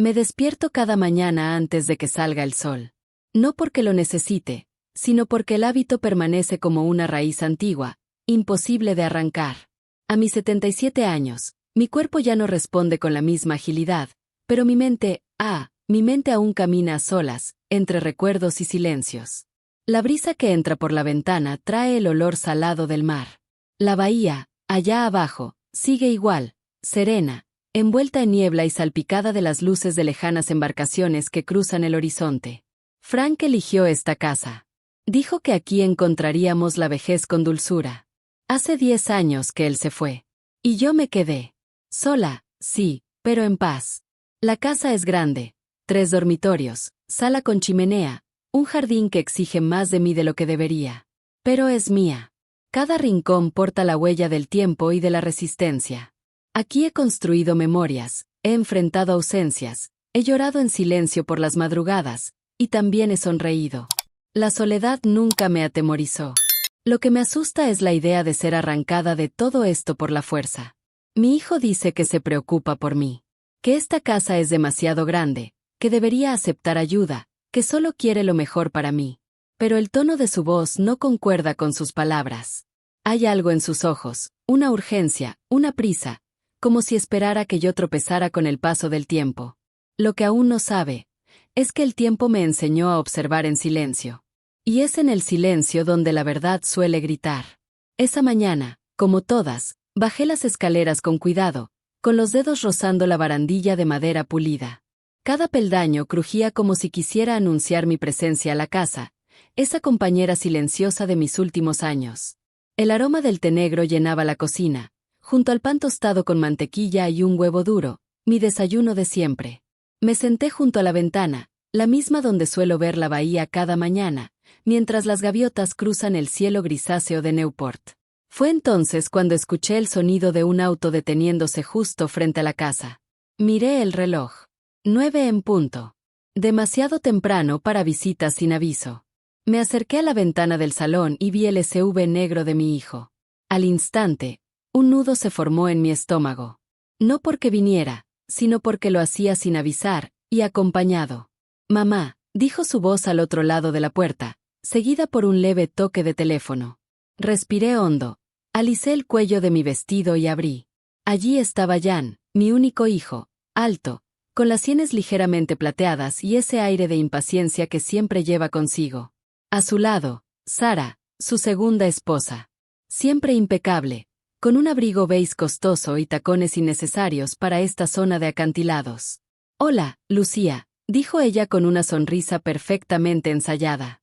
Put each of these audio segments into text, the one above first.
Me despierto cada mañana antes de que salga el sol. No porque lo necesite, sino porque el hábito permanece como una raíz antigua, imposible de arrancar. A mis 77 años, mi cuerpo ya no responde con la misma agilidad, pero mi mente aún camina a solas, entre recuerdos y silencios. La brisa que entra por la ventana trae el olor salado del mar. La bahía, allá abajo, sigue igual, serena, envuelta en niebla y salpicada de las luces de lejanas embarcaciones que cruzan el horizonte. Frank eligió esta casa. Dijo que aquí encontraríamos la vejez con dulzura. Hace 10 años que él se fue. Y yo me quedé. Sola, sí, pero en paz. La casa es grande. 3 dormitorios, sala con chimenea, un jardín que exige más de mí de lo que debería. Pero es mía. Cada rincón porta la huella del tiempo y de la resistencia. Aquí he construido memorias, he enfrentado ausencias, he llorado en silencio por las madrugadas, y también he sonreído. La soledad nunca me atemorizó. Lo que me asusta es la idea de ser arrancada de todo esto por la fuerza. Mi hijo dice que se preocupa por mí, que esta casa es demasiado grande, que debería aceptar ayuda, que solo quiere lo mejor para mí. Pero el tono de su voz no concuerda con sus palabras. Hay algo en sus ojos, una urgencia, una prisa, como si esperara que yo tropezara con el paso del tiempo. Lo que aún no sabe, es que el tiempo me enseñó a observar en silencio. Y es en el silencio donde la verdad suele gritar. Esa mañana, como todas, bajé las escaleras con cuidado, con los dedos rozando la barandilla de madera pulida. Cada peldaño crujía como si quisiera anunciar mi presencia a la casa, esa compañera silenciosa de mis últimos años. El aroma del té negro llenaba la cocina, junto al pan tostado con mantequilla y un huevo duro, mi desayuno de siempre. Me senté junto a la ventana, la misma donde suelo ver la bahía cada mañana, mientras las gaviotas cruzan el cielo grisáceo de Newport. Fue entonces cuando escuché el sonido de un auto deteniéndose justo frente a la casa. Miré el reloj. 9 en punto. Demasiado temprano para visitas sin aviso. Me acerqué a la ventana del salón y vi el SUV negro de mi hijo. Al instante, un nudo se formó en mi estómago. No porque viniera, sino porque lo hacía sin avisar, y acompañado. Mamá, dijo su voz al otro lado de la puerta, seguida por un leve toque de teléfono. Respiré hondo, alicé el cuello de mi vestido y abrí. Allí estaba Jan, mi único hijo, alto, con las sienes ligeramente plateadas y ese aire de impaciencia que siempre lleva consigo. A su lado, Sara, su segunda esposa. Siempre impecable, con un abrigo beige costoso y tacones innecesarios para esta zona de acantilados. Hola, Lucía, dijo ella con una sonrisa perfectamente ensayada.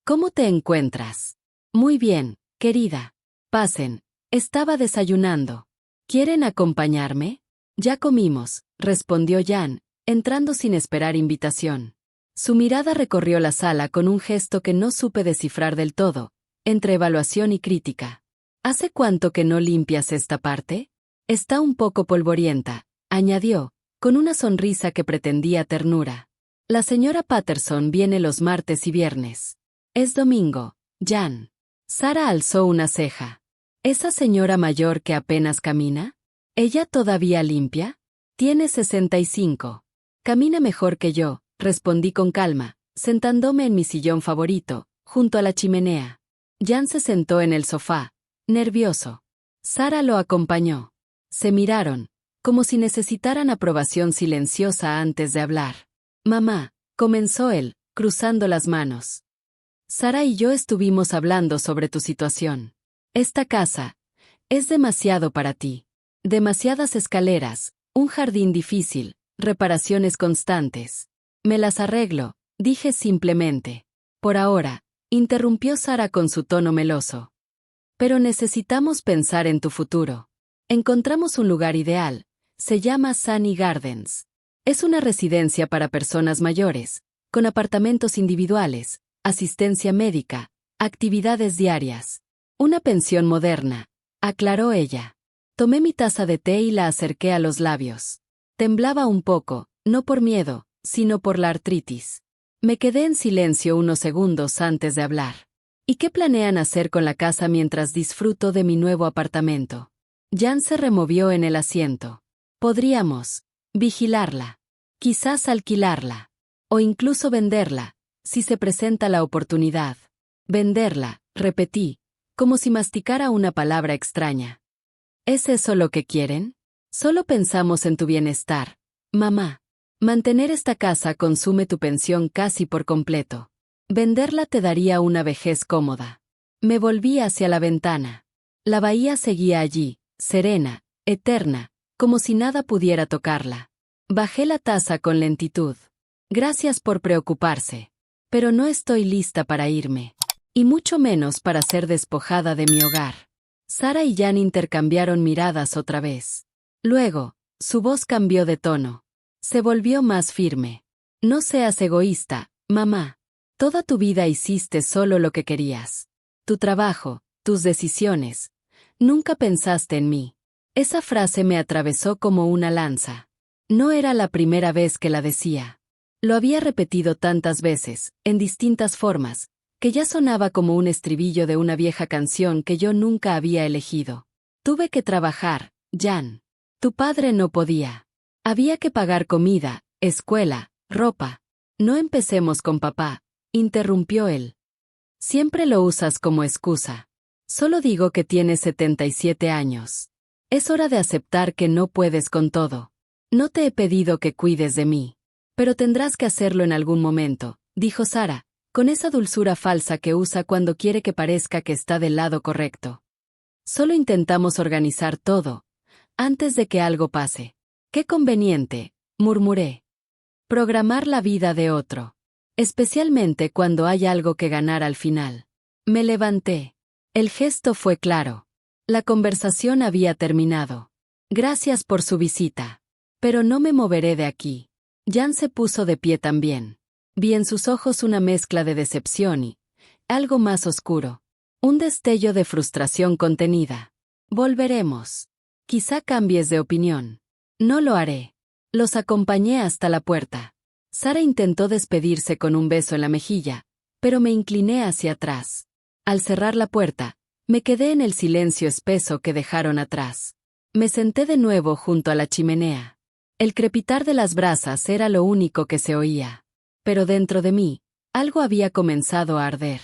¿Cómo te encuentras? Muy bien, querida. Pasen, estaba desayunando. ¿Quieren acompañarme? Ya comimos, respondió Jan, entrando sin esperar invitación. Su mirada recorrió la sala con un gesto que no supe descifrar del todo, entre evaluación y crítica. ¿Hace cuánto que no limpias esta parte? Está un poco polvorienta, añadió, con una sonrisa que pretendía ternura. La señora Patterson viene los martes y viernes. Es domingo, Jan. Sara alzó una ceja. ¿Esa señora mayor que apenas camina? ¿Ella todavía limpia? Tiene 65. Camina mejor que yo, respondí con calma, sentándome en mi sillón favorito, junto a la chimenea. Jan se sentó en el sofá, nervioso. Sara lo acompañó. Se miraron, como si necesitaran aprobación silenciosa antes de hablar. Mamá, comenzó él, cruzando las manos. Sara y yo estuvimos hablando sobre tu situación. Esta casa es demasiado para ti. Demasiadas escaleras, un jardín difícil, reparaciones constantes. Me las arreglo, dije simplemente. Por ahora, interrumpió Sara con su tono meloso. Pero necesitamos pensar en tu futuro. Encontramos un lugar ideal, se llama Sunny Gardens. Es una residencia para personas mayores, con apartamentos individuales, asistencia médica, actividades diarias. Una pensión moderna, aclaró ella. Tomé mi taza de té y la acerqué a los labios. Temblaba un poco, no por miedo, sino por la artritis. Me quedé en silencio unos segundos antes de hablar. ¿Y qué planean hacer con la casa mientras disfruto de mi nuevo apartamento? Jan se removió en el asiento. Podríamos vigilarla. Quizás alquilarla. O incluso venderla, si se presenta la oportunidad. Venderla, repetí, como si masticara una palabra extraña. ¿Es eso lo que quieren? Solo pensamos en tu bienestar, mamá. Mantener esta casa consume tu pensión casi por completo. Venderla te daría una vejez cómoda. Me volví hacia la ventana. La bahía seguía allí, serena, eterna, como si nada pudiera tocarla. Bajé la taza con lentitud. Gracias por preocuparse. Pero no estoy lista para irme. Y mucho menos para ser despojada de mi hogar. Sara y Jan intercambiaron miradas otra vez. Luego, su voz cambió de tono. Se volvió más firme. No seas egoísta, mamá. Toda tu vida hiciste solo lo que querías. Tu trabajo, tus decisiones. Nunca pensaste en mí. Esa frase me atravesó como una lanza. No era la primera vez que la decía. Lo había repetido tantas veces, en distintas formas, que ya sonaba como un estribillo de una vieja canción que yo nunca había elegido. Tuve que trabajar, Jan. Tu padre no podía. Había que pagar comida, escuela, ropa. No empecemos con papá, interrumpió él. Siempre lo usas como excusa. Solo digo que tienes 77 años. Es hora de aceptar que no puedes con todo. No te he pedido que cuides de mí. Pero tendrás que hacerlo en algún momento, dijo Sara, con esa dulzura falsa que usa cuando quiere que parezca que está del lado correcto. Solo intentamos organizar todo, antes de que algo pase. Qué conveniente, murmuré. Programar la vida de otro. Especialmente cuando hay algo que ganar al final. Me levanté. El gesto fue claro. La conversación había terminado. Gracias por su visita. Pero no me moveré de aquí. Jan se puso de pie también. Vi en sus ojos una mezcla de decepción y algo más oscuro. Un destello de frustración contenida. Volveremos. Quizá cambies de opinión. No lo haré. Los acompañé hasta la puerta. Sara intentó despedirse con un beso en la mejilla, pero me incliné hacia atrás. Al cerrar la puerta, me quedé en el silencio espeso que dejaron atrás. Me senté de nuevo junto a la chimenea. El crepitar de las brasas era lo único que se oía. Pero dentro de mí, algo había comenzado a arder.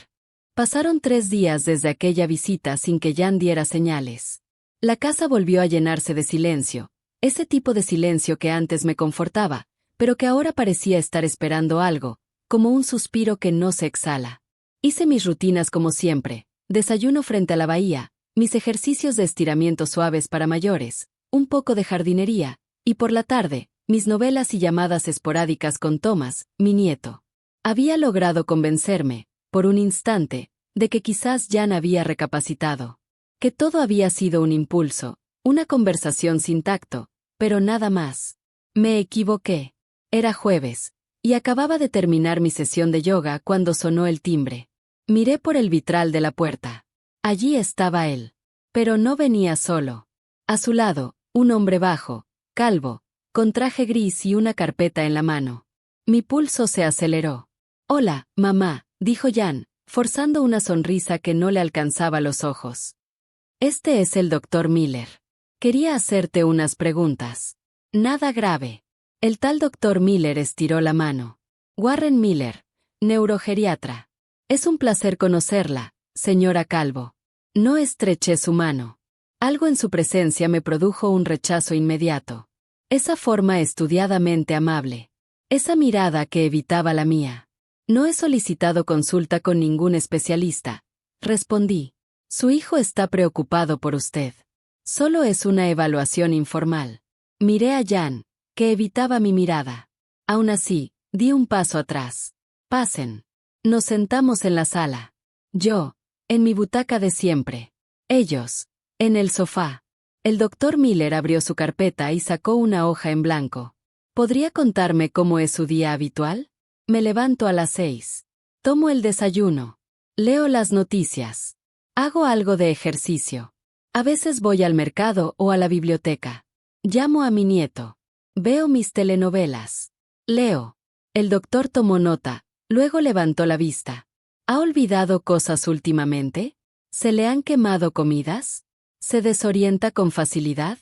Pasaron 3 días desde aquella visita sin que Jan diera señales. La casa volvió a llenarse de silencio, ese tipo de silencio que antes me confortaba, pero que ahora parecía estar esperando algo, como un suspiro que no se exhala. Hice mis rutinas como siempre, desayuno frente a la bahía, mis ejercicios de estiramiento suaves para mayores, un poco de jardinería, y por la tarde, mis novelas y llamadas esporádicas con Thomas, mi nieto. Había logrado convencerme, por un instante, de que quizás Jan había recapacitado. Que todo había sido un impulso, una conversación sin tacto, pero nada más. Me equivoqué. Era jueves, y acababa de terminar mi sesión de yoga cuando sonó el timbre. Miré por el vitral de la puerta. Allí estaba él. Pero no venía solo. A su lado, un hombre bajo, calvo, con traje gris y una carpeta en la mano. Mi pulso se aceleró. Hola, mamá, dijo Jan, forzando una sonrisa que no le alcanzaba los ojos. Este es el doctor Miller. Quería hacerte unas preguntas. Nada grave. El tal doctor Miller estiró la mano. Warren Miller, neurogeriatra. Es un placer conocerla, señora Calvo. No estreché su mano. Algo en su presencia me produjo un rechazo inmediato. Esa forma estudiadamente amable. Esa mirada que evitaba la mía. No he solicitado consulta con ningún especialista, respondí. Su hijo está preocupado por usted. Solo es una evaluación informal. Miré a Jan, que evitaba mi mirada. Aún así, di un paso atrás. Pasen. Nos sentamos en la sala. Yo, en mi butaca de siempre. Ellos, en el sofá. El doctor Miller abrió su carpeta y sacó una hoja en blanco. ¿Podría contarme cómo es su día habitual? Me levanto a las 6. Tomo el desayuno. Leo las noticias. Hago algo de ejercicio. A veces voy al mercado o a la biblioteca. Llamo a mi nieto. Veo mis telenovelas. Leo. El doctor tomó nota, luego levantó la vista. ¿Ha olvidado cosas últimamente? ¿Se le han quemado comidas? ¿Se desorienta con facilidad?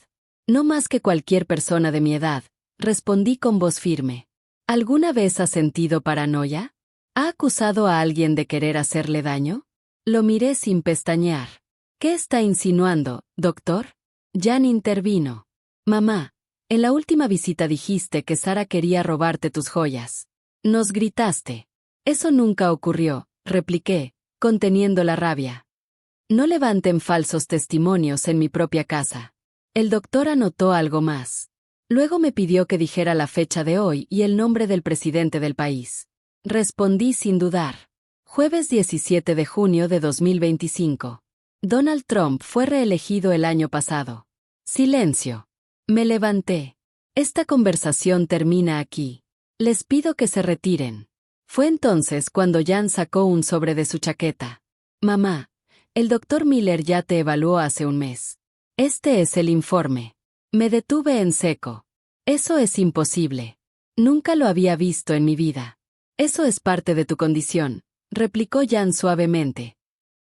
No más que cualquier persona de mi edad, respondí con voz firme. ¿Alguna vez has sentido paranoia? ¿Ha acusado a alguien de querer hacerle daño? Lo miré sin pestañear. ¿Qué está insinuando, doctor? Jan intervino. Mamá, en la última visita dijiste que Sara quería robarte tus joyas. Nos gritaste. Eso nunca ocurrió, repliqué, conteniendo la rabia. No levanten falsos testimonios en mi propia casa. El doctor anotó algo más. Luego me pidió que dijera la fecha de hoy y el nombre del presidente del país. Respondí sin dudar. Jueves 17 de junio de 2025. Donald Trump fue reelegido el año pasado. Silencio. Me levanté. Esta conversación termina aquí. Les pido que se retiren. Fue entonces cuando Jan sacó un sobre de su chaqueta. Mamá, el doctor Miller ya te evaluó hace un mes. Este es el informe. Me detuve en seco. Eso es imposible. Nunca lo había visto en mi vida. Eso es parte de tu condición, replicó Jan suavemente.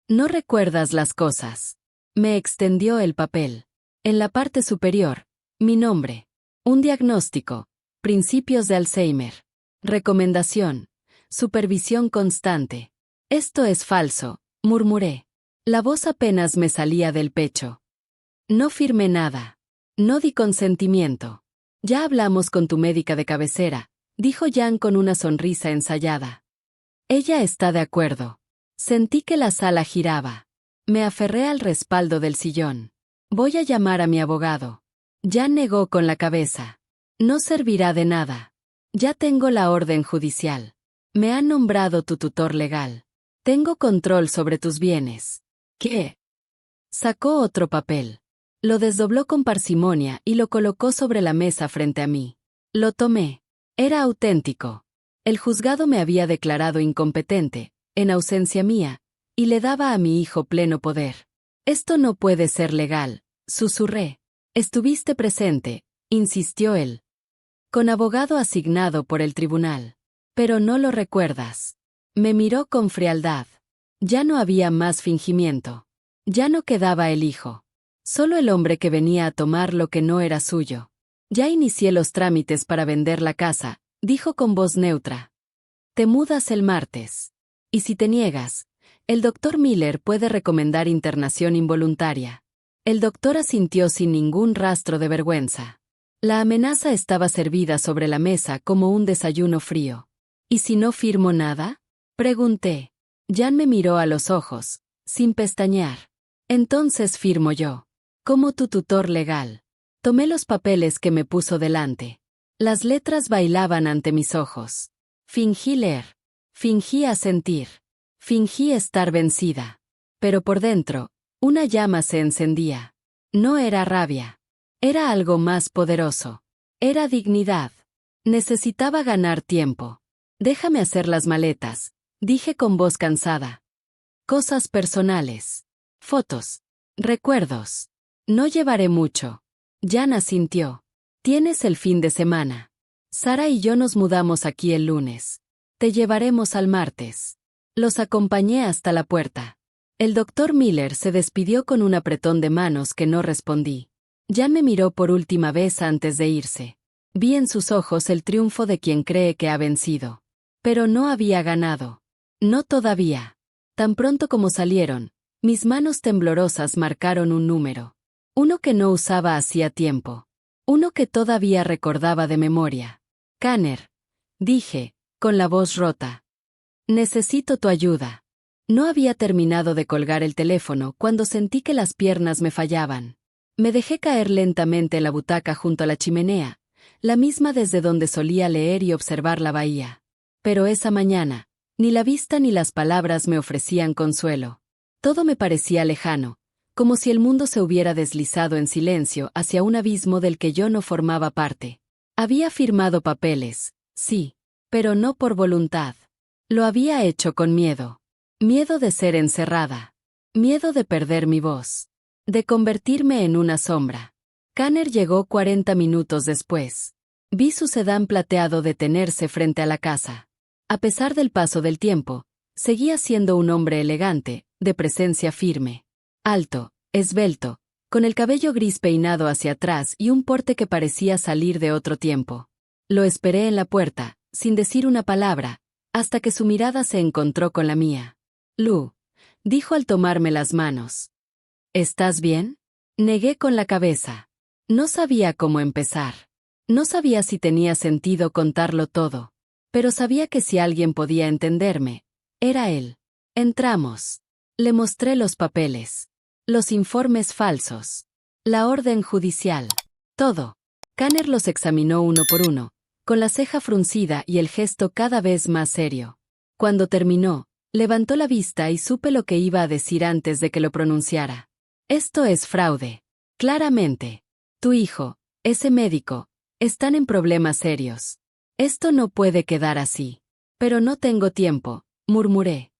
No recuerdas las cosas. Me extendió el papel. En la parte superior, mi nombre. Un diagnóstico. Principios de Alzheimer. Recomendación. Supervisión constante. Esto es falso, murmuré. La voz apenas me salía del pecho. No firmé nada. No di consentimiento. Ya hablamos con tu médica de cabecera, dijo Jan con una sonrisa ensayada. Ella está de acuerdo. Sentí que la sala giraba. Me aferré al respaldo del sillón. Voy a llamar a mi abogado. Jan negó con la cabeza. No servirá de nada. Ya tengo la orden judicial. Me han nombrado tu tutor legal. Tengo control sobre tus bienes. ¿Qué? Sacó otro papel. Lo desdobló con parsimonia y lo colocó sobre la mesa frente a mí. Lo tomé. Era auténtico. El juzgado me había declarado incompetente, en ausencia mía, y le daba a mi hijo pleno poder. Esto no puede ser legal, susurré. Estuviste presente, insistió él. Con abogado asignado por el tribunal. Pero no lo recuerdas. Me miró con frialdad. Ya no había más fingimiento. Ya no quedaba el hijo. Solo el hombre que venía a tomar lo que no era suyo. Ya inicié los trámites para vender la casa, dijo con voz neutra. Te mudas el martes. Y si te niegas, el doctor Miller puede recomendar internación involuntaria. El doctor asintió sin ningún rastro de vergüenza. La amenaza estaba servida sobre la mesa como un desayuno frío. ¿Y si no firmo nada? Pregunté. Jan me miró a los ojos, sin pestañear. Entonces firmo yo. Como tu tutor legal. Tomé los papeles que me puso delante. Las letras bailaban ante mis ojos. Fingí leer. Fingí asentir. Fingí estar vencida. Pero por dentro, una llama se encendía. No era rabia. Era algo más poderoso. Era dignidad. Necesitaba ganar tiempo. Déjame hacer las maletas, dije con voz cansada. Cosas personales. Fotos. Recuerdos. No llevaré mucho. Jan asintió. Tienes el fin de semana. Sara y yo nos mudamos aquí el lunes. Te llevaremos al martes. Los acompañé hasta la puerta. El doctor Miller se despidió con un apretón de manos que no respondí. Jan me miró por última vez antes de irse. Vi en sus ojos el triunfo de quien cree que ha vencido. Pero no había ganado. No todavía. Tan pronto como salieron, mis manos temblorosas marcaron un número. Uno que no usaba hacía tiempo. Uno que todavía recordaba de memoria. Kanner, dije, con la voz rota. Necesito tu ayuda. No había terminado de colgar el teléfono cuando sentí que las piernas me fallaban. Me dejé caer lentamente en la butaca junto a la chimenea, la misma desde donde solía leer y observar la bahía. Pero esa mañana, ni la vista ni las palabras me ofrecían consuelo. Todo me parecía lejano, como si el mundo se hubiera deslizado en silencio hacia un abismo del que yo no formaba parte. Había firmado papeles, sí, pero no por voluntad. Lo había hecho con miedo. Miedo de ser encerrada. Miedo de perder mi voz. De convertirme en una sombra. Kanner llegó 40 minutos después. Vi su sedán plateado detenerse frente a la casa. A pesar del paso del tiempo, seguía siendo un hombre elegante, de presencia firme. Alto, esbelto, con el cabello gris peinado hacia atrás y un porte que parecía salir de otro tiempo. Lo esperé en la puerta, sin decir una palabra, hasta que su mirada se encontró con la mía. «Lu», dijo al tomarme las manos. «¿Estás bien?». Negué con la cabeza. No sabía cómo empezar. No sabía si tenía sentido contarlo todo. Pero sabía que si alguien podía entenderme, era él. Entramos. Le mostré los papeles. Los informes falsos. La orden judicial. Todo. Kanner los examinó uno por uno, con la ceja fruncida y el gesto cada vez más serio. Cuando terminó, levantó la vista y supe lo que iba a decir antes de que lo pronunciara. «Esto es fraude. Claramente. Tu hijo, ese médico, están en problemas serios. Esto no puede quedar así». «Pero no tengo tiempo», murmuré.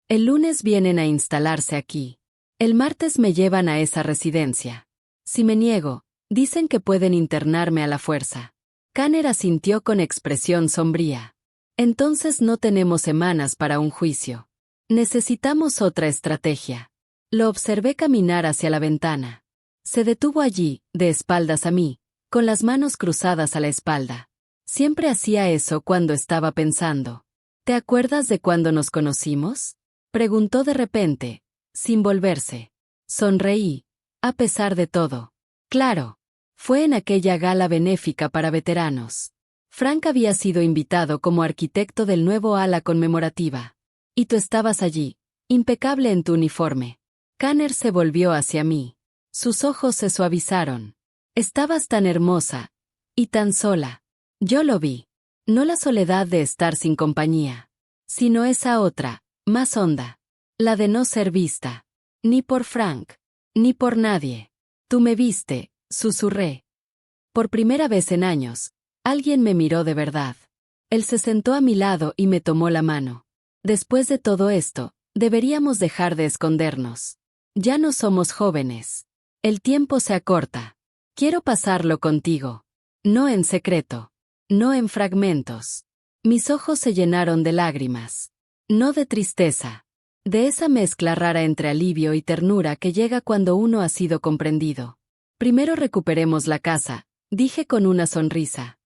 «El lunes vienen a instalarse aquí. El martes me llevan a esa residencia. Si me niego, dicen que pueden internarme a la fuerza». Kanner asintió con expresión sombría. «Entonces no tenemos semanas para un juicio. Necesitamos otra estrategia». Lo observé caminar hacia la ventana. Se detuvo allí, de espaldas a mí, con las manos cruzadas a la espalda. Siempre hacía eso cuando estaba pensando. «¿Te acuerdas de cuando nos conocimos?», preguntó de repente, sin volverse. Sonreí, a pesar de todo. «Claro. Fue en aquella gala benéfica para veteranos. Frank había sido invitado como arquitecto del nuevo ala conmemorativa. Y tú estabas allí, impecable en tu uniforme». Kanner se volvió hacia mí. Sus ojos se suavizaron. «Estabas tan hermosa. Y tan sola». Yo lo vi. No la soledad de estar sin compañía, sino esa otra, más honda. La de no ser vista. Ni por Frank. Ni por nadie. «Tú me viste», susurré. Por primera vez en años, alguien me miró de verdad. Él se sentó a mi lado y me tomó la mano. «Después de todo esto, deberíamos dejar de escondernos. Ya no somos jóvenes. El tiempo se acorta. Quiero pasarlo contigo. No en secreto. No en fragmentos». Mis ojos se llenaron de lágrimas. No de tristeza. De esa mezcla rara entre alivio y ternura que llega cuando uno ha sido comprendido. «Primero recuperemos la casa», dije con una sonrisa.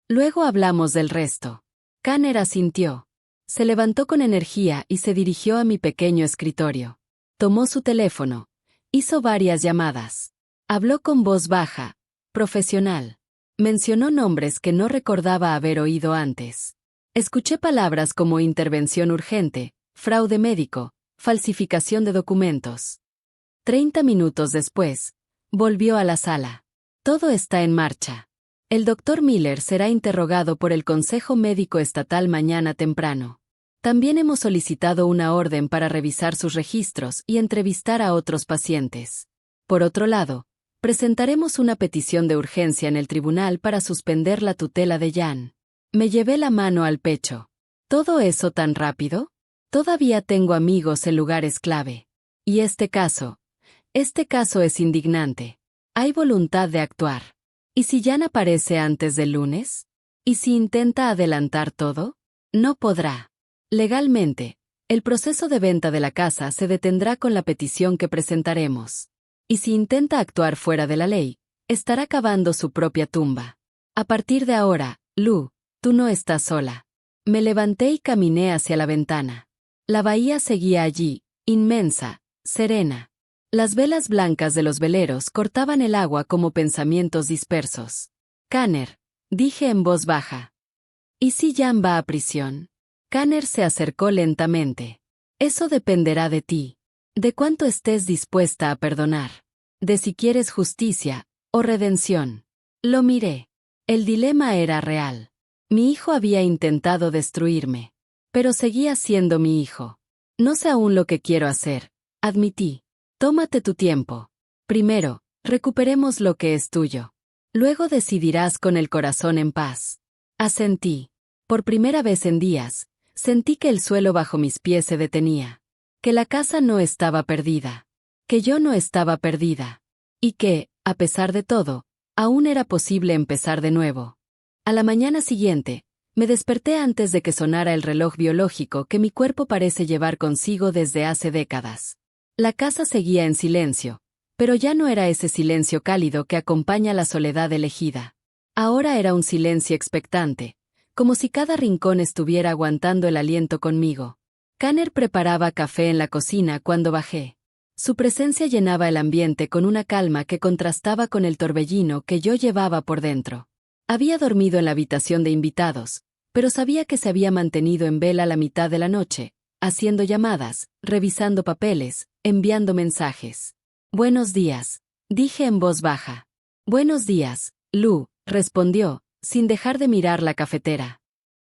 «Luego hablamos del resto». Kanner asintió. Se levantó con energía y se dirigió a mi pequeño escritorio. Tomó su teléfono. Hizo varias llamadas. Habló con voz baja, profesional. Mencionó nombres que no recordaba haber oído antes. Escuché palabras como intervención urgente, fraude médico, falsificación de documentos. 30 minutos después, volvió a la sala. «Todo está en marcha. El Dr. Miller será interrogado por el Consejo Médico Estatal mañana temprano. También hemos solicitado una orden para revisar sus registros y entrevistar a otros pacientes. Por otro lado, presentaremos una petición de urgencia en el tribunal para suspender la tutela de Jan». Me llevé la mano al pecho. ¿Todo eso tan rápido? Todavía tengo amigos en lugares clave. Y este caso es indignante. Hay voluntad de actuar. ¿Y si Jan aparece antes del lunes? ¿Y si intenta adelantar todo? No podrá. Legalmente, el proceso de venta de la casa se detendrá con la petición que presentaremos. Y si intenta actuar fuera de la ley, estará cavando su propia tumba. A partir de ahora, Lu, tú no estás sola. Me levanté y caminé hacia la ventana. La bahía seguía allí, inmensa, serena. Las velas blancas de los veleros cortaban el agua como pensamientos dispersos. «Kanner», dije en voz baja. «¿Y si Jan va a prisión?». Kanner se acercó lentamente. «Eso dependerá de ti. De cuánto estés dispuesta a perdonar. De si quieres justicia o redención». Lo miré. El dilema era real. Mi hijo había intentado destruirme. Pero seguía siendo mi hijo. «No sé aún lo que quiero hacer», admití. «Tómate tu tiempo. Primero, recuperemos lo que es tuyo. Luego decidirás con el corazón en paz». Asentí. Por primera vez en días, sentí que el suelo bajo mis pies se detenía. Que la casa no estaba perdida. Que yo no estaba perdida. Y que, a pesar de todo, aún era posible empezar de nuevo. A la mañana siguiente, me desperté antes de que sonara el reloj biológico que mi cuerpo parece llevar consigo desde hace décadas. La casa seguía en silencio, Pero ya no era ese silencio cálido que acompaña la soledad elegida. Ahora era un silencio expectante, como si cada rincón estuviera aguantando el aliento conmigo. Kanner preparaba café en la cocina cuando bajé. Su presencia llenaba el ambiente con una calma que contrastaba con el torbellino que yo llevaba por dentro. Había dormido en la habitación de invitados, pero sabía que se había mantenido en vela la mitad de la noche, haciendo llamadas, revisando papeles, enviando mensajes. «Buenos días», dije en voz baja. «Buenos días, Lou», respondió, sin dejar de mirar la cafetera.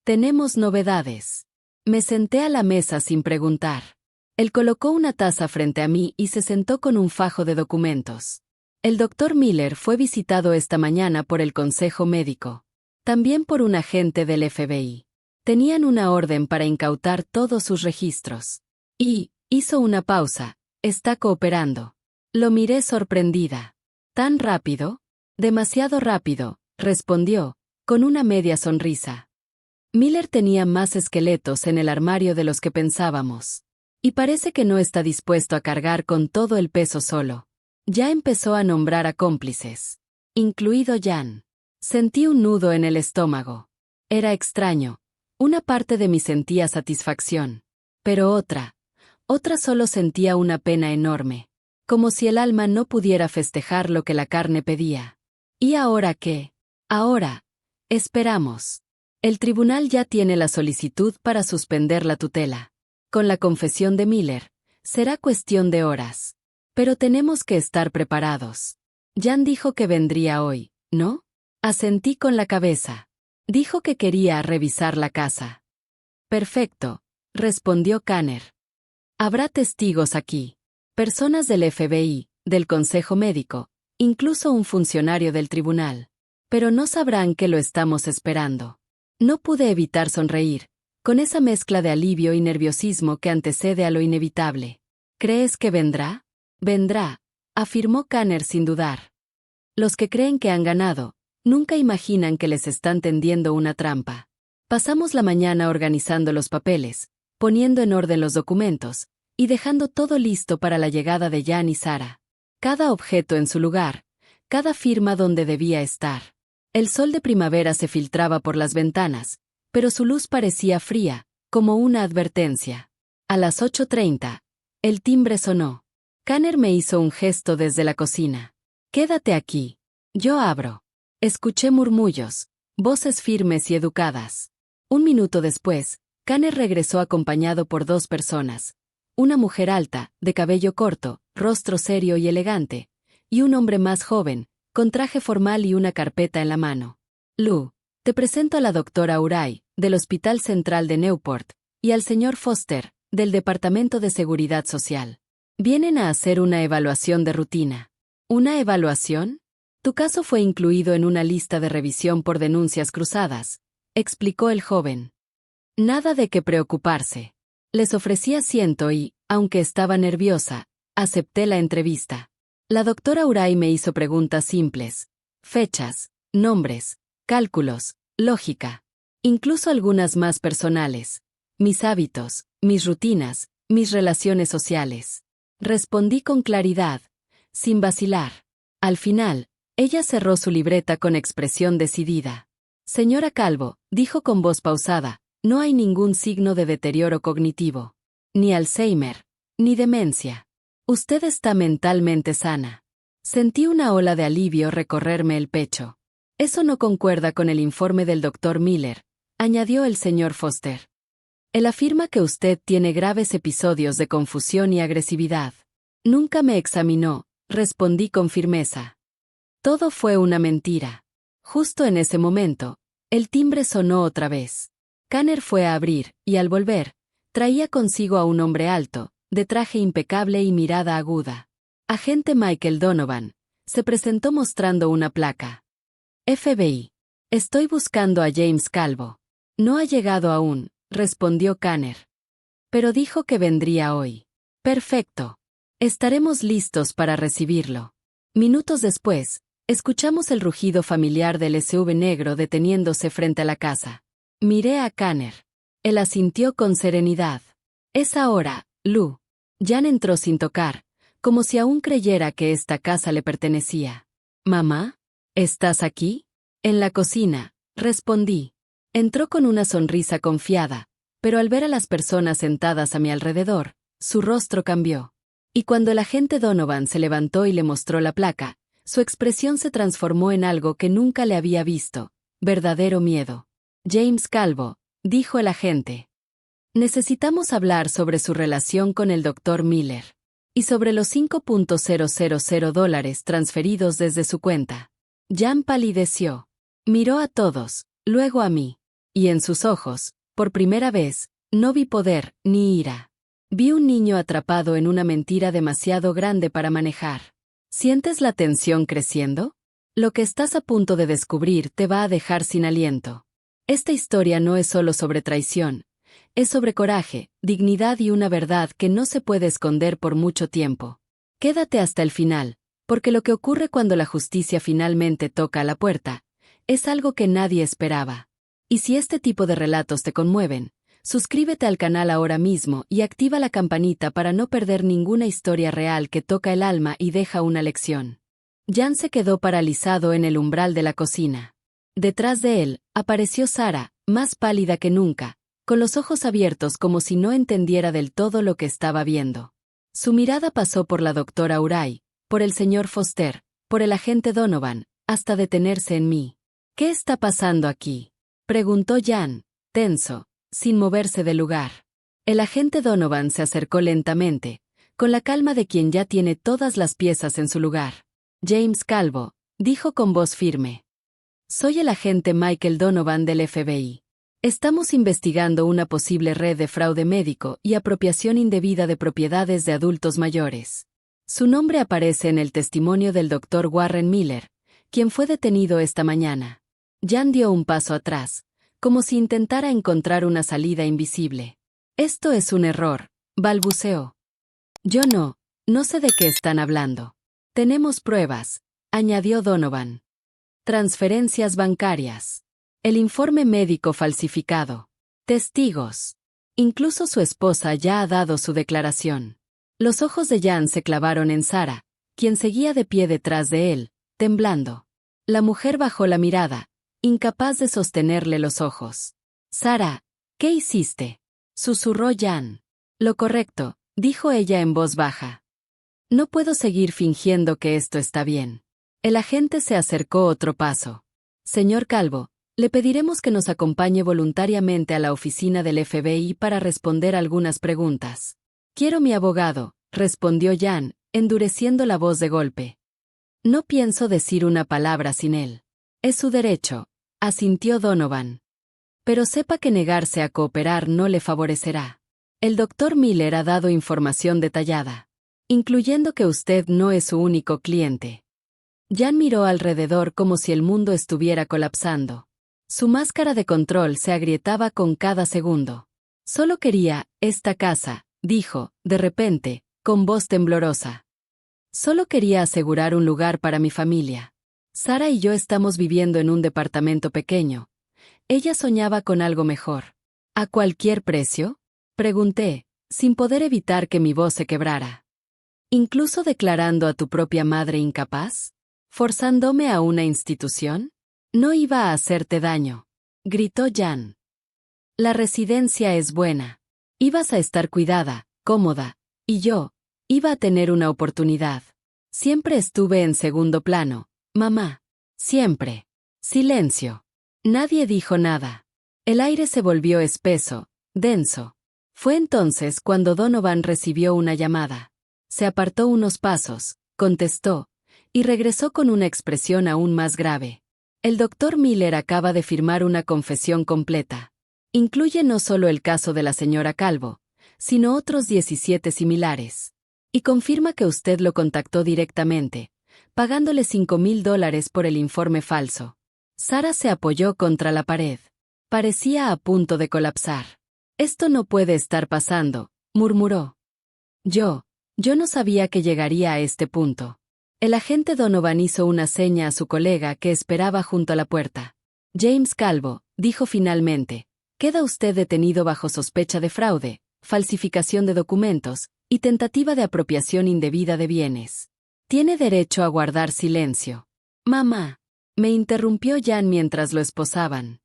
«Tenemos novedades». Me senté a la mesa sin preguntar. Él colocó una taza frente a mí y se sentó con un fajo de documentos. El doctor Miller fue visitado esta mañana por el Consejo Médico. También por un agente del FBI. Tenían una orden para incautar todos sus registros. Y, hizo una pausa, está cooperando. Lo miré sorprendida. ¿Tan rápido? Demasiado rápido, respondió, con una media sonrisa. Miller tenía más esqueletos en el armario de los que pensábamos. Y parece que no está dispuesto a cargar con todo el peso solo. Ya empezó a nombrar a cómplices. Incluido Jan. Sentí un nudo en el estómago. Era extraño. Una parte de mí sentía satisfacción. Pero otra solo sentía una pena enorme. Como si el alma no pudiera festejar lo que la carne pedía. ¿Y ahora qué? Ahora, esperamos. El tribunal ya tiene la solicitud para suspender la tutela. Con la confesión de Miller, será cuestión de horas. Pero tenemos que estar preparados. Jan dijo que vendría hoy, ¿no? Asentí con la cabeza. Dijo que quería revisar la casa. Perfecto, respondió Kanner. Habrá testigos aquí. Personas del FBI, del Consejo Médico, incluso un funcionario del tribunal. Pero no sabrán que lo estamos esperando. No pude evitar sonreír, con esa mezcla de alivio y nerviosismo que antecede a lo inevitable. ¿Crees que vendrá? Vendrá, afirmó Kanner sin dudar. Los que creen que han ganado, nunca imaginan que les están tendiendo una trampa. Pasamos la mañana organizando los papeles, poniendo en orden los documentos, y dejando todo listo para la llegada de Jan y Sarah. Cada objeto en su lugar, cada firma donde debía estar. El sol de primavera se filtraba por las ventanas, pero su luz parecía fría, como una advertencia. A las 8:30, el timbre sonó. Kanner me hizo un gesto desde la cocina. «Quédate aquí. Yo abro». Escuché murmullos, voces firmes y educadas. Un minuto después, Kanner regresó acompañado por dos personas. Una mujer alta, de cabello corto, rostro serio y elegante, y un hombre más joven, con traje formal y una carpeta en la mano. «Lou, te presento a la doctora Uray, del Hospital Central de Newport, y al señor Foster, del Departamento de Seguridad Social. Vienen a hacer una evaluación de rutina». «¿Una evaluación? Tu caso fue incluido en una lista de revisión por denuncias cruzadas», explicó el joven. «Nada de qué preocuparse». Les ofrecí asiento y, aunque estaba nerviosa, acepté la entrevista. La doctora Uray me hizo preguntas simples. Fechas, nombres, cálculos, lógica. Incluso algunas más personales. Mis hábitos, mis rutinas, mis relaciones sociales. Respondí con claridad, sin vacilar. Al final, ella cerró su libreta con expresión decidida. «Señora Calvo», dijo con voz pausada, «no hay ningún signo de deterioro cognitivo. Ni Alzheimer, ni demencia. Usted está mentalmente sana». Sentí una ola de alivio recorrerme el pecho. «Eso no concuerda con el informe del doctor Miller», añadió el señor Foster. «Él afirma que usted tiene graves episodios de confusión y agresividad». «Nunca me examinó», respondí con firmeza. Todo fue una mentira. Justo en ese momento, el timbre sonó otra vez. Kanner fue a abrir, y al volver, traía consigo a un hombre alto, de traje impecable y mirada aguda. «Agente Michael Donovan», se presentó mostrando una placa. «FBI. Estoy buscando a James Calvo». «No ha llegado aún», respondió Kanner. «Pero dijo que vendría hoy». «Perfecto. Estaremos listos para recibirlo». Minutos después, escuchamos el rugido familiar del SUV negro deteniéndose frente a la casa. Miré a Kanner. Él asintió con serenidad. «Es ahora, Lou». Jan entró sin tocar, como si aún creyera que esta casa le pertenecía. «Mamá, ¿estás aquí?» «En la cocina», respondí. Entró con una sonrisa confiada, pero al ver a las personas sentadas a mi alrededor, su rostro cambió. Y cuando el agente Donovan se levantó y le mostró la placa, su expresión se transformó en algo que nunca le había visto, verdadero miedo. «James Calvo», dijo el agente. «Necesitamos hablar sobre su relación con el Dr. Miller. Y sobre los $5,000 transferidos desde su cuenta». Jan palideció. Miró a todos, luego a mí. Y en sus ojos, por primera vez, no vi poder ni ira. Vi un niño atrapado en una mentira demasiado grande para manejar. ¿Sientes la tensión creciendo? Lo que estás a punto de descubrir te va a dejar sin aliento. Esta historia no es solo sobre traición. Es sobre coraje, dignidad y una verdad que no se puede esconder por mucho tiempo. Quédate hasta el final, porque lo que ocurre cuando la justicia finalmente toca a la puerta, es algo que nadie esperaba. Y si este tipo de relatos te conmueven, suscríbete al canal ahora mismo y activa la campanita para no perder ninguna historia real que toca el alma y deja una lección. Jan se quedó paralizado en el umbral de la cocina. Detrás de él, apareció Sara, más pálida que nunca, con los ojos abiertos como si no entendiera del todo lo que estaba viendo. Su mirada pasó por la doctora Uray, por el señor Foster, por el agente Donovan, hasta detenerse en mí. «¿Qué está pasando aquí?», preguntó Jan, tenso, sin moverse del lugar. El agente Donovan se acercó lentamente, con la calma de quien ya tiene todas las piezas en su lugar. «James Calvo», dijo con voz firme. «Soy el agente Michael Donovan del FBI. Estamos investigando una posible red de fraude médico y apropiación indebida de propiedades de adultos mayores. Su nombre aparece en el testimonio del Dr. Warren Miller, quien fue detenido esta mañana». Jan dio un paso atrás, como si intentara encontrar una salida invisible. «Esto es un error», balbuceó. «Yo no sé de qué están hablando». «Tenemos pruebas», añadió Donovan. «Transferencias bancarias. El informe médico falsificado. Testigos. Incluso su esposa ya ha dado su declaración». Los ojos de Jan se clavaron en Sara, quien seguía de pie detrás de él, temblando. La mujer bajó la mirada, incapaz de sostenerle los ojos. «Sara, ¿qué hiciste?», susurró Jan. «Lo correcto», dijo ella en voz baja. «No puedo seguir fingiendo que esto está bien». El agente se acercó otro paso. «Señor Calvo, le pediremos que nos acompañe voluntariamente a la oficina del FBI para responder algunas preguntas». «Quiero mi abogado», respondió Jan, endureciendo la voz de golpe. «No pienso decir una palabra sin él». «Es su derecho», asintió Donovan. «Pero sepa que negarse a cooperar no le favorecerá. El Dr. Miller ha dado información detallada, incluyendo que usted no es su único cliente». Jan miró alrededor como si el mundo estuviera colapsando. Su máscara de control se agrietaba con cada segundo. «Solo quería esta casa», dijo, de repente, con voz temblorosa. «Solo quería asegurar un lugar para mi familia. Sara y yo estamos viviendo en un departamento pequeño. Ella soñaba con algo mejor». «¿A cualquier precio?», pregunté, sin poder evitar que mi voz se quebrara. «¿Incluso declarando a tu propia madre incapaz? ¿Forzándome a una institución? No iba a hacerte daño», gritó Jan. «La residencia es buena. Ibas a estar cuidada, cómoda, y yo iba a tener una oportunidad. Siempre estuve en segundo plano, mamá. Siempre». Silencio. Nadie dijo nada. El aire se volvió espeso, denso. Fue entonces cuando Donovan recibió una llamada. Se apartó unos pasos, contestó, y regresó con una expresión aún más grave. «El Dr. Miller acaba de firmar una confesión completa. Incluye no solo el caso de la señora Calvo, sino otros 17 similares. Y confirma que usted lo contactó directamente, pagándole $5,000 por el informe falso». Sara se apoyó contra la pared. Parecía a punto de colapsar. «Esto no puede estar pasando», murmuró. Yo no sabía que llegaría a este punto». El agente Donovan hizo una seña a su colega que esperaba junto a la puerta. «James Calvo», dijo finalmente, «queda usted detenido bajo sospecha de fraude, falsificación de documentos y tentativa de apropiación indebida de bienes. Tiene derecho a guardar silencio. Mamá. Me interrumpió Jan mientras lo esposaban.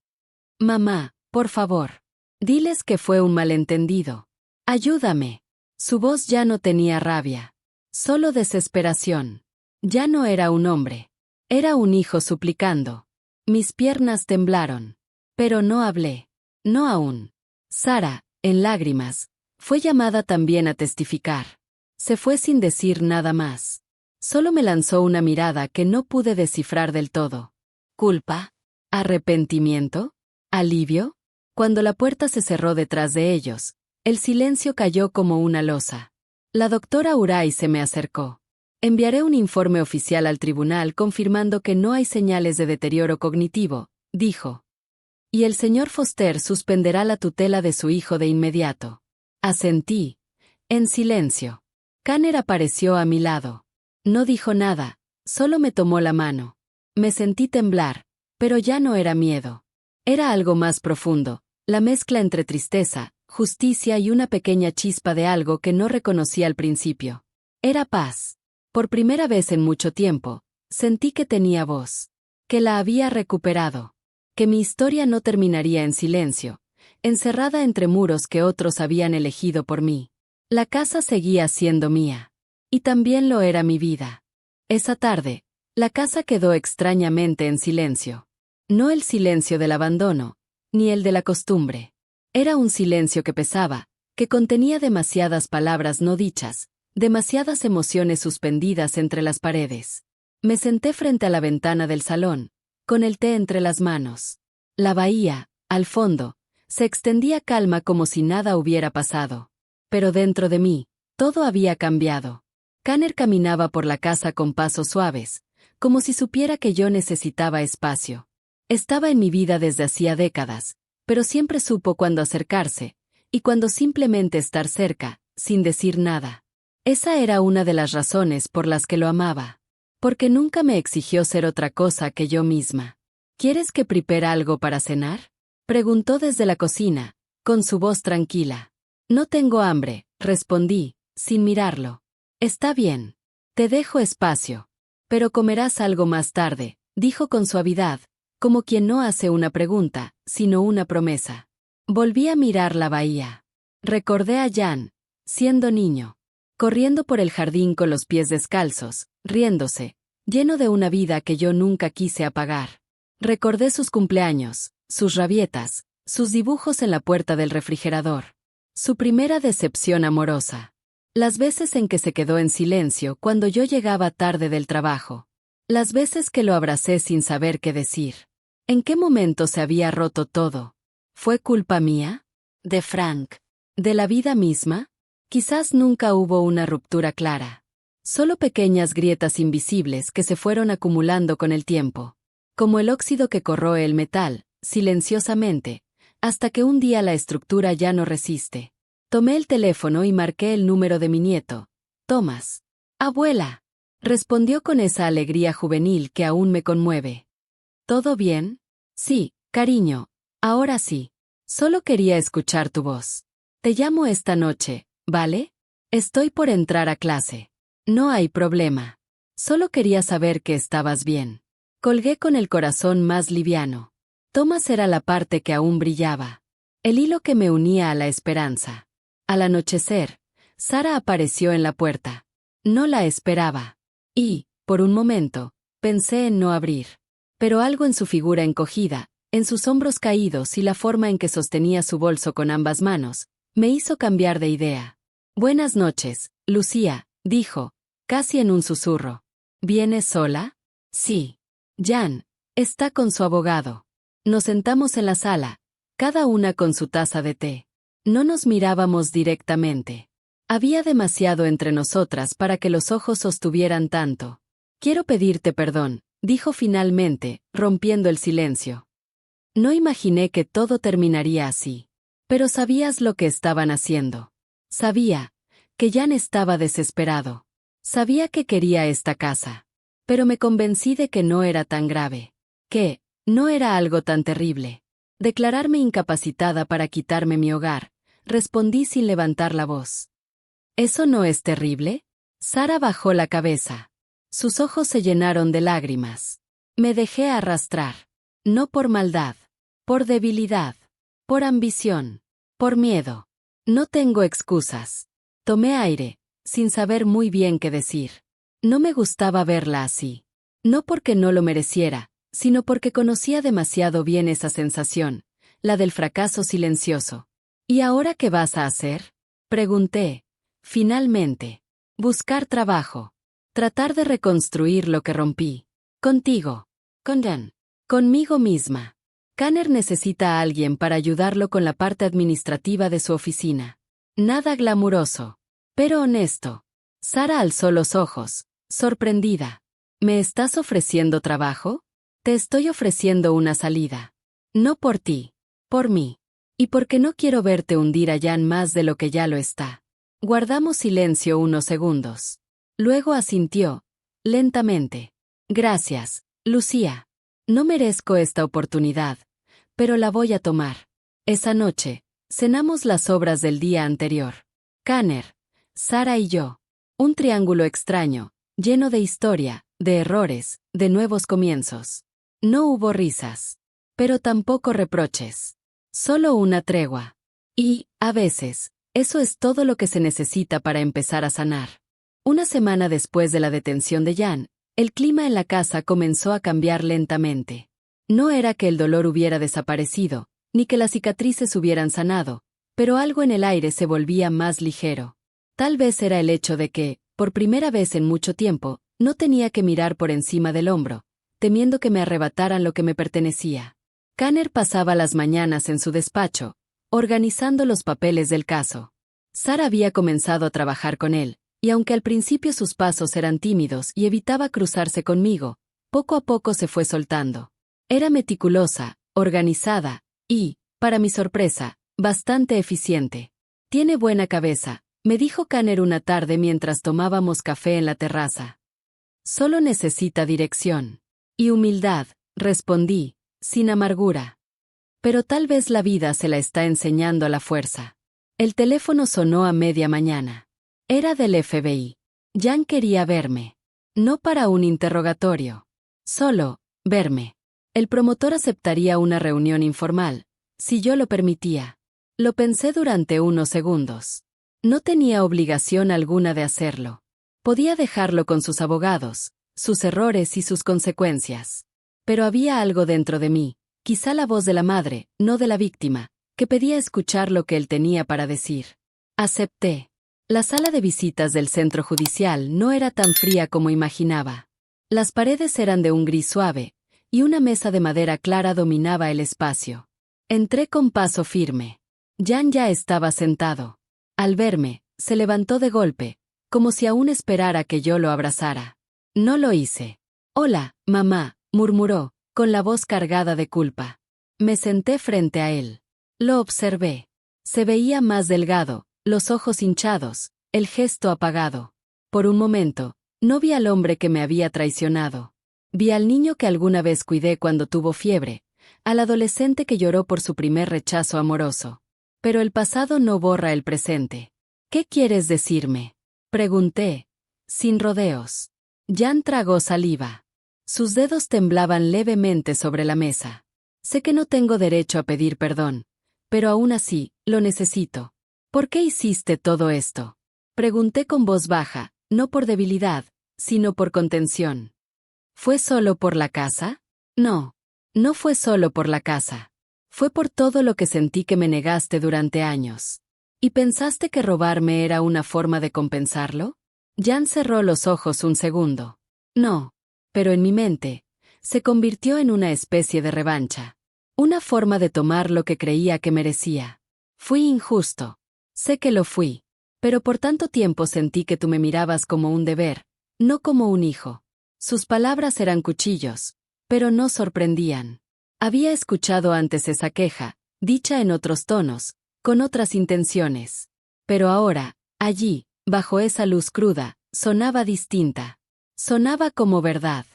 Mamá, por favor. Diles que fue un malentendido. Ayúdame. Su voz ya no tenía rabia. Solo desesperación. Ya no era un hombre. Era un hijo suplicando. Mis piernas temblaron. Pero no hablé. No aún. Sara, en lágrimas, fue llamada también a testificar. Se fue sin decir nada más. Solo me lanzó una mirada que no pude descifrar del todo. ¿Culpa? ¿Arrepentimiento? ¿Alivio? Cuando la puerta se cerró detrás de ellos, el silencio cayó como una losa. La doctora Uray se me acercó. Enviaré un informe oficial al tribunal confirmando que no hay señales de deterioro cognitivo, dijo. Y el señor Foster suspenderá la tutela de su hijo de inmediato. Asentí. En silencio. Kanner apareció a mi lado. No dijo nada, solo me tomó la mano. Me sentí temblar, pero ya no era miedo. Era algo más profundo, la mezcla entre tristeza, justicia y una pequeña chispa de algo que no reconocí al principio. Era paz. Por primera vez en mucho tiempo, sentí que tenía voz. Que la había recuperado. Que mi historia no terminaría en silencio, encerrada entre muros que otros habían elegido por mí. La casa seguía siendo mía. Y también lo era mi vida. Esa tarde, la casa quedó extrañamente en silencio. No el silencio del abandono, ni el de la costumbre. Era un silencio que pesaba, que contenía demasiadas palabras no dichas, demasiadas emociones suspendidas entre las paredes. Me senté frente a la ventana del salón, con el té entre las manos. La bahía, al fondo, se extendía calma como si nada hubiera pasado. Pero dentro de mí, todo había cambiado. Kanner caminaba por la casa con pasos suaves, como si supiera que yo necesitaba espacio. Estaba en mi vida desde hacía décadas, pero siempre supo cuándo acercarse, y cuándo simplemente estar cerca, sin decir nada. Esa era una de las razones por las que lo amaba. Porque nunca me exigió ser otra cosa que yo misma. ¿Quieres que prepare algo para cenar? Preguntó desde la cocina, con su voz tranquila. No tengo hambre, respondí, sin mirarlo. Está bien. Te dejo espacio. Pero comerás algo más tarde, dijo con suavidad, como quien no hace una pregunta, sino una promesa. Volví a mirar la bahía. Recordé a Jan, siendo niño, corriendo por el jardín con los pies descalzos, riéndose, lleno de una vida que yo nunca quise apagar. Recordé sus cumpleaños, sus rabietas, sus dibujos en la puerta del refrigerador. Su primera decepción amorosa. Las veces en que se quedó en silencio cuando yo llegaba tarde del trabajo. Las veces que lo abracé sin saber qué decir. ¿En qué momento se había roto todo? ¿Fue culpa mía? ¿De Frank? ¿De la vida misma? Quizás nunca hubo una ruptura clara. Solo pequeñas grietas invisibles que se fueron acumulando con el tiempo. Como el óxido que corroe el metal, silenciosamente, hasta que un día la estructura ya no resiste. Tomé el teléfono y marqué el número de mi nieto, Thomas. «Abuela», respondió con esa alegría juvenil que aún me conmueve. «¿Todo bien?» «Sí, cariño, ahora sí. Solo quería escuchar tu voz. Te llamo esta noche, ¿vale? Estoy por entrar a clase. No hay problema. Solo quería saber que estabas bien». Colgué con el corazón más liviano. Thomas era la parte que aún brillaba. El hilo que me unía a la esperanza. Al anochecer, Sara apareció en la puerta. No la esperaba. Y, por un momento, pensé en no abrir. Pero algo en su figura encogida, en sus hombros caídos y la forma en que sostenía su bolso con ambas manos, me hizo cambiar de idea. «Buenas noches, Lucía», dijo, casi en un susurro. «¿Vienes sola?» «Sí. Jan está con su abogado». Nos sentamos en la sala, cada una con su taza de té. No nos mirábamos directamente. Había demasiado entre nosotras para que los ojos sostuvieran tanto. «Quiero pedirte perdón», dijo finalmente, rompiendo el silencio. No imaginé que todo terminaría así. Pero sabías lo que estaban haciendo. Sabía que Jan estaba desesperado. Sabía que quería esta casa. Pero me convencí de que no era tan grave. Que no era algo tan terrible. Declararme incapacitada para quitarme mi hogar. Respondí sin levantar la voz. ¿Eso no es terrible? Sara bajó la cabeza. Sus ojos se llenaron de lágrimas. Me dejé arrastrar. No por maldad. Por debilidad. Por ambición. Por miedo. No tengo excusas. Tomé aire, sin saber muy bien qué decir. No me gustaba verla así. No porque no lo mereciera, sino porque conocía demasiado bien esa sensación, la del fracaso silencioso. ¿Y ahora qué vas a hacer? Pregunté. Finalmente. Buscar trabajo. Tratar de reconstruir lo que rompí. Contigo. Con Jan. Conmigo misma. Kanner necesita a alguien para ayudarlo con la parte administrativa de su oficina. Nada glamuroso. Pero honesto. Sara alzó los ojos, sorprendida. ¿Me estás ofreciendo trabajo? Te estoy ofreciendo una salida. No por ti. Por mí. Y porque no quiero verte hundir a Jan más de lo que ya lo está. Guardamos silencio unos segundos. Luego asintió, lentamente. Gracias, Lucía. No merezco esta oportunidad, pero la voy a tomar. Esa noche, cenamos las obras del día anterior. Kanner, Sara y yo. Un triángulo extraño, lleno de historia, de errores, de nuevos comienzos. No hubo risas. Pero tampoco reproches. Solo una tregua. Y, a veces, eso es todo lo que se necesita para empezar a sanar. Una semana después de la detención de Jan, el clima en la casa comenzó a cambiar lentamente. No era que el dolor hubiera desaparecido, ni que las cicatrices hubieran sanado, pero algo en el aire se volvía más ligero. Tal vez era el hecho de que, por primera vez en mucho tiempo, no tenía que mirar por encima del hombro, temiendo que me arrebataran lo que me pertenecía. Kanner pasaba las mañanas en su despacho, organizando los papeles del caso. Sara había comenzado a trabajar con él, y aunque al principio sus pasos eran tímidos y evitaba cruzarse conmigo, poco a poco se fue soltando. Era meticulosa, organizada, y, para mi sorpresa, bastante eficiente. Tiene buena cabeza, me dijo Kanner una tarde mientras tomábamos café en la terraza. Solo necesita dirección. Y humildad, respondí, sin amargura. Pero tal vez la vida se la está enseñando a la fuerza. El teléfono sonó a media mañana. Era del FBI. Jan quería verme. No para un interrogatorio. Solo, verme. El promotor aceptaría una reunión informal, si yo lo permitía. Lo pensé durante unos segundos. No tenía obligación alguna de hacerlo. Podía dejarlo con sus abogados, sus errores y sus consecuencias. Pero había algo dentro de mí, quizá la voz de la madre, no de la víctima, que pedía escuchar lo que él tenía para decir. Acepté. La sala de visitas del centro judicial no era tan fría como imaginaba. Las paredes eran de un gris suave, y una mesa de madera clara dominaba el espacio. Entré con paso firme. Jan ya estaba sentado. Al verme, se levantó de golpe, como si aún esperara que yo lo abrazara. No lo hice. Hola, mamá, murmuró, con la voz cargada de culpa. Me senté frente a él. Lo observé. Se veía más delgado, los ojos hinchados, el gesto apagado. Por un momento, no vi al hombre que me había traicionado. Vi al niño que alguna vez cuidé cuando tuvo fiebre, al adolescente que lloró por su primer rechazo amoroso. Pero el pasado no borra el presente. ¿Qué quieres decirme? Pregunté, sin rodeos. Jan tragó saliva. Sus dedos temblaban levemente sobre la mesa. Sé que no tengo derecho a pedir perdón, pero aún así, lo necesito. ¿Por qué hiciste todo esto? Pregunté con voz baja, no por debilidad, sino por contención. ¿Fue solo por la casa? No. No fue solo por la casa. Fue por todo lo que sentí que me negaste durante años. ¿Y pensaste que robarme era una forma de compensarlo? Jan cerró los ojos un segundo. No. Pero en mi mente, se convirtió en una especie de revancha. Una forma de tomar lo que creía que merecía. Fui injusto. Sé que lo fui. Pero por tanto tiempo sentí que tú me mirabas como un deber, no como un hijo. Sus palabras eran cuchillos, pero no sorprendían. Había escuchado antes esa queja, dicha en otros tonos, con otras intenciones. Pero ahora, allí, bajo esa luz cruda, sonaba distinta. Sonaba como verdad.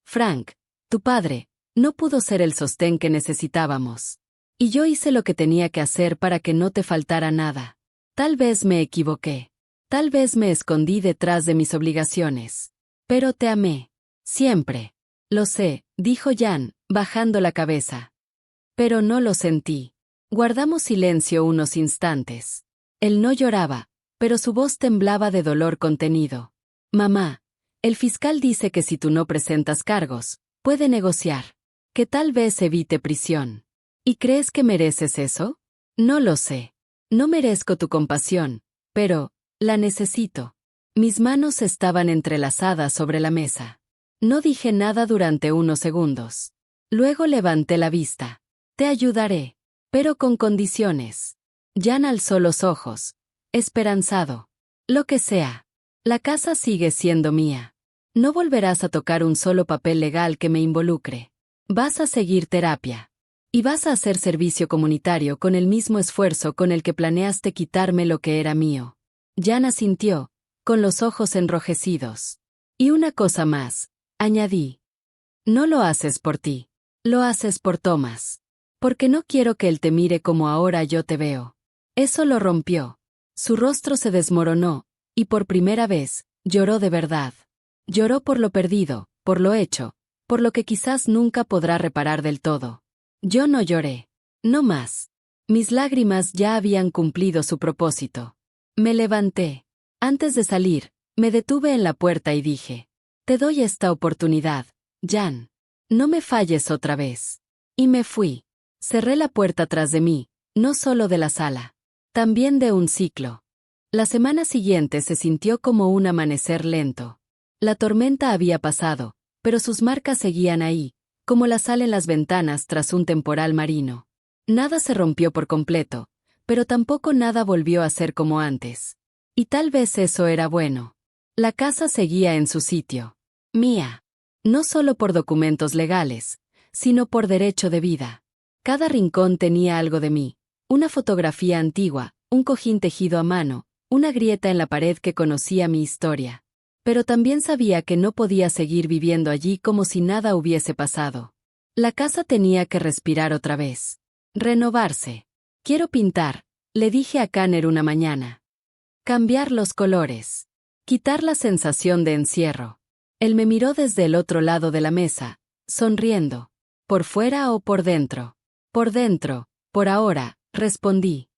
Frank, tu padre, no pudo ser el sostén que necesitábamos. Y yo hice lo que tenía que hacer para que no te faltara nada. Tal vez me equivoqué. Tal vez me escondí detrás de mis obligaciones. Pero te amé. Siempre. Lo sé, dijo Jan, bajando la cabeza. Pero no lo sentí. Guardamos silencio unos instantes. Él no lloraba, pero su voz temblaba de dolor contenido. Mamá, el fiscal dice que si tú no presentas cargos, puede negociar. Que tal vez evite prisión. ¿Y crees que mereces eso? No lo sé. No merezco tu compasión, pero la necesito. Mis manos estaban entrelazadas sobre la mesa. No dije nada durante unos segundos. Luego levanté la vista. Te ayudaré, pero con condiciones. Jan alzó los ojos, esperanzado. Lo que sea. La casa sigue siendo mía. No volverás a tocar un solo papel legal que me involucre. Vas a seguir terapia. Y vas a hacer servicio comunitario con el mismo esfuerzo con el que planeaste quitarme lo que era mío. Jan asintió, con los ojos enrojecidos. Y una cosa más, añadí. No lo haces por ti. Lo haces por Thomas. Porque no quiero que él te mire como ahora yo te veo. Eso lo rompió. Su rostro se desmoronó, y por primera vez, lloró de verdad. Lloró por lo perdido, por lo hecho, por lo que quizás nunca podrá reparar del todo. Yo no lloré. No más. Mis lágrimas ya habían cumplido su propósito. Me levanté. Antes de salir, me detuve en la puerta y dije: te doy esta oportunidad, Jan. No me falles otra vez. Y me fui. Cerré la puerta tras de mí, no solo de la sala, también de un ciclo. La semana siguiente se sintió como un amanecer lento. La tormenta había pasado, pero sus marcas seguían ahí, como la sal en las ventanas tras un temporal marino. Nada se rompió por completo, pero tampoco nada volvió a ser como antes. Y tal vez eso era bueno. La casa seguía en su sitio. Mía. No solo por documentos legales, sino por derecho de vida. Cada rincón tenía algo de mí. Una fotografía antigua, un cojín tejido a mano, una grieta en la pared que conocía mi historia. Pero también sabía que no podía seguir viviendo allí como si nada hubiese pasado. La casa tenía que respirar otra vez. Renovarse. Quiero pintar, le dije a Kanner una mañana. Cambiar los colores. Quitar la sensación de encierro. Él me miró desde el otro lado de la mesa, sonriendo. ¿Por fuera o por dentro? Por dentro, por ahora, respondí.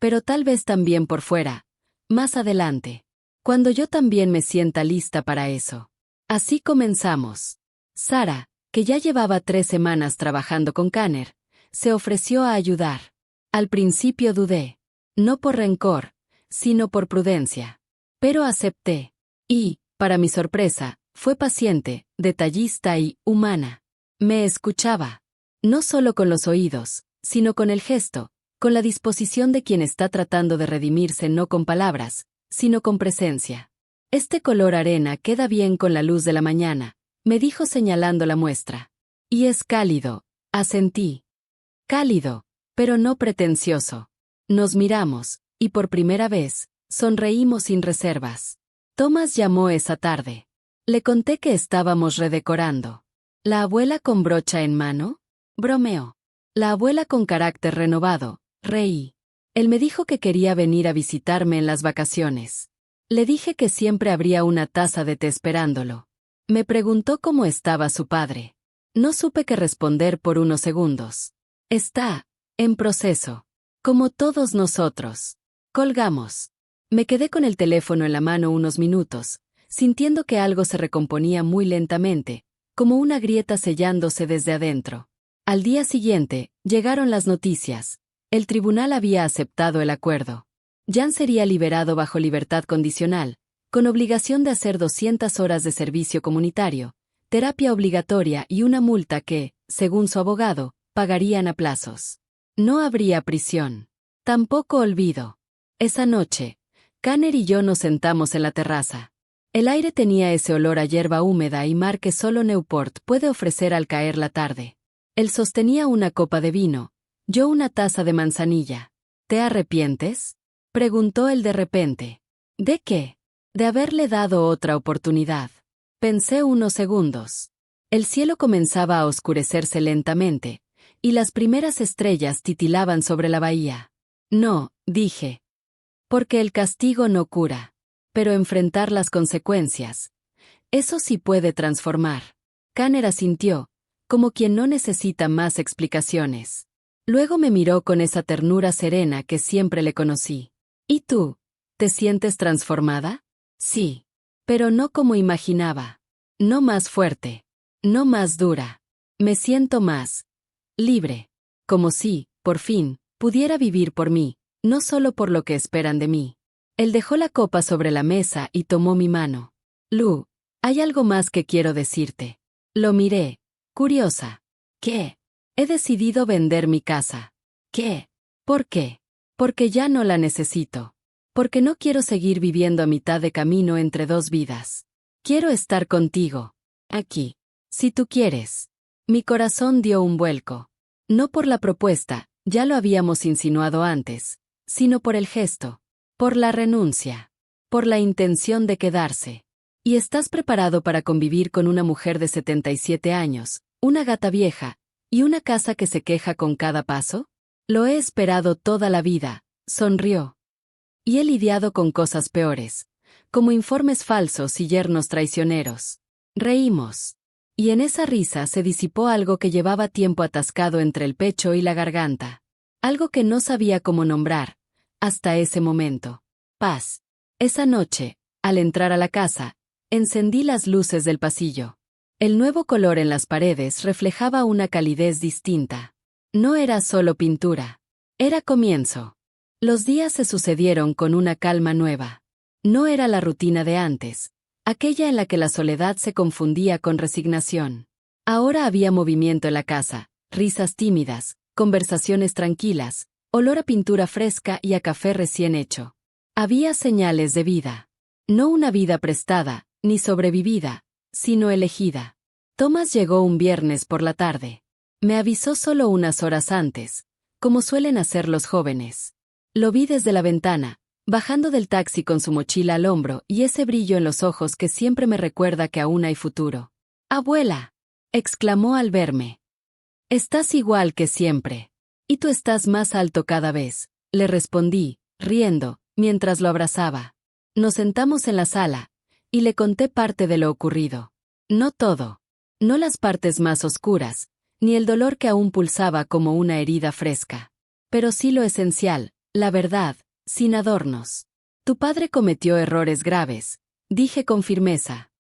Pero tal vez también por fuera, más adelante. Cuando yo también me sienta lista para eso. Así comenzamos. Sara, que ya llevaba 3 semanas trabajando con Kanner, se ofreció a ayudar. Al principio dudé. No por rencor, sino por prudencia. Pero acepté. Y, para mi sorpresa, fue paciente, detallista y humana. Me escuchaba. No solo con los oídos, sino con el gesto, con la disposición de quien está tratando de redimirse no con palabras, sino con presencia. Este color arena queda bien con la luz de la mañana, me dijo señalando la muestra. Y es cálido, asentí. Cálido, pero no pretencioso. Nos miramos, y por primera vez, sonreímos sin reservas. Thomas llamó esa tarde. Le conté que estábamos redecorando. ¿La abuela con brocha en mano? Bromeó. La abuela con carácter renovado, reí. Él me dijo que quería venir a visitarme en las vacaciones. Le dije que siempre habría una taza de té esperándolo. Me preguntó cómo estaba su padre. No supe qué responder por unos segundos. Está en proceso. Como todos nosotros. Colgamos. Me quedé con el teléfono en la mano unos minutos, sintiendo que algo se recomponía muy lentamente, como una grieta sellándose desde adentro. Al día siguiente, llegaron las noticias. El tribunal había aceptado el acuerdo. Jan sería liberado bajo libertad condicional, con obligación de hacer 200 horas de servicio comunitario, terapia obligatoria y una multa que, según su abogado, pagarían a plazos. No habría prisión. Tampoco olvido. Esa noche, Kanner y yo nos sentamos en la terraza. El aire tenía ese olor a hierba húmeda y mar que solo Newport puede ofrecer al caer la tarde. Él sostenía una copa de vino, yo una taza de manzanilla. ¿Te arrepientes?, preguntó él de repente. ¿De qué? De haberle dado otra oportunidad. Pensé unos segundos. El cielo comenzaba a oscurecerse lentamente, y las primeras estrellas titilaban sobre la bahía. No, dije. Porque el castigo no cura. pero enfrentar las consecuencias, eso sí puede transformar. Kanner asintió, como quien no necesita más explicaciones. Luego me miró con esa ternura serena que siempre le conocí. ¿Y tú? ¿Te sientes transformada? Sí. Pero no como imaginaba. No más fuerte. No más dura. Me siento más libre. Como si, por fin, pudiera vivir por mí, no solo por lo que esperan de mí. Él dejó la copa sobre la mesa y tomó mi mano. Lu, hay algo más que quiero decirte. Lo miré, curiosa. ¿Qué? He decidido vender mi casa. ¿Qué? ¿Por qué? Porque ya no la necesito. Porque no quiero seguir viviendo a mitad de camino entre dos vidas. Quiero estar contigo. Aquí. Si tú quieres. Mi corazón dio un vuelco. No por la propuesta, ya lo habíamos insinuado antes, sino por el gesto. Por la renuncia. Por la intención de quedarse. ¿Y estás preparado para convivir con una mujer de 77 años, una gata vieja, y una casa que se queja con cada paso? Lo he esperado toda la vida, sonrió. Y he lidiado con cosas peores, como informes falsos y yernos traicioneros. Reímos. Y en esa risa se disipó algo que llevaba tiempo atascado entre el pecho y la garganta. Algo que no sabía cómo nombrar, hasta ese momento. Paz. Esa noche, al entrar a la casa, encendí las luces del pasillo. El nuevo color en las paredes reflejaba una calidez distinta. No era solo pintura. Era comienzo. Los días se sucedieron con una calma nueva. No era la rutina de antes, aquella en la que la soledad se confundía con resignación. Ahora había movimiento en la casa, risas tímidas, conversaciones tranquilas, olor a pintura fresca y a café recién hecho. Había señales de vida. No una vida prestada, ni sobrevivida, sino elegida. Thomas llegó un viernes por la tarde. Me avisó solo unas horas antes, como suelen hacer los jóvenes. Lo vi desde la ventana, bajando del taxi con su mochila al hombro y ese brillo en los ojos que siempre me recuerda que aún hay futuro. «Abuela», exclamó al verme. «Estás igual que siempre. Y tú estás más alto cada vez», le respondí, riendo, mientras lo abrazaba. Nos sentamos en la sala, y le conté parte de lo ocurrido. No todo. No las partes más oscuras, ni el dolor que aún pulsaba como una herida fresca. Pero sí lo esencial, la verdad, sin adornos. Tu padre cometió errores graves, dije con firmeza.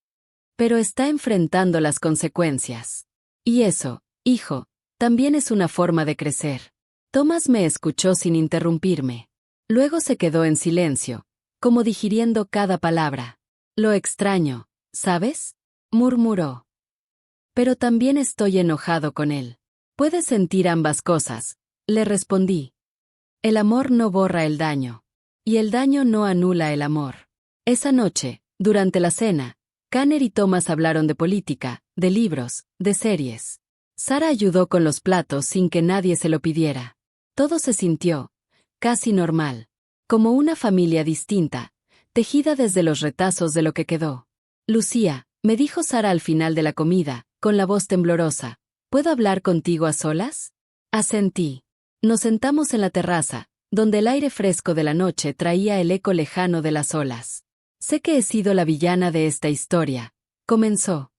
Pero está enfrentando las consecuencias. Y eso, hijo, también es una forma de crecer. Thomas me escuchó sin interrumpirme. Luego se quedó en silencio, como digiriendo cada palabra. Lo extraño, ¿sabes?, murmuró. Pero también estoy enojado con él. Puedes sentir ambas cosas, le respondí. El amor no borra el daño. Y el daño no anula el amor. Esa noche, durante la cena, Kanner y Thomas hablaron de política, de libros, de series. Sara ayudó con los platos sin que nadie se lo pidiera. Todo se sintió, casi normal, como una familia distinta, tejida desde los retazos de lo que quedó. Lucía, me dijo Sara al final de la comida, con la voz temblorosa, ¿puedo hablar contigo a solas? Asentí. Nos sentamos en la terraza, donde el aire fresco de la noche traía el eco lejano de las olas. Sé que he sido la villana de esta historia, comenzó.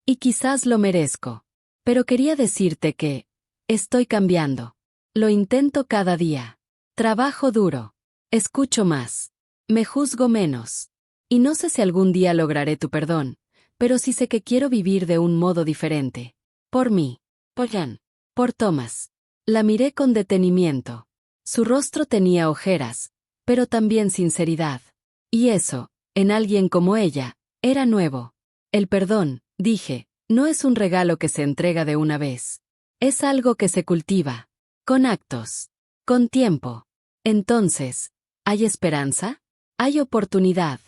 Y quizás lo merezco. Pero quería decirte que estoy cambiando. Lo intento cada día. Trabajo duro. Escucho más. Me juzgo menos. Y no sé si algún día lograré tu perdón, pero sí sé que quiero vivir de un modo diferente. Por mí. Por Jan. Por Thomas. La miré con detenimiento. Su rostro tenía ojeras, pero también sinceridad. Y eso, en alguien como ella, era nuevo. El perdón, dije, no es un regalo que se entrega de una vez. Es algo que se cultiva. Con actos. Con tiempo. Entonces, ¿hay esperanza? Hay oportunidad.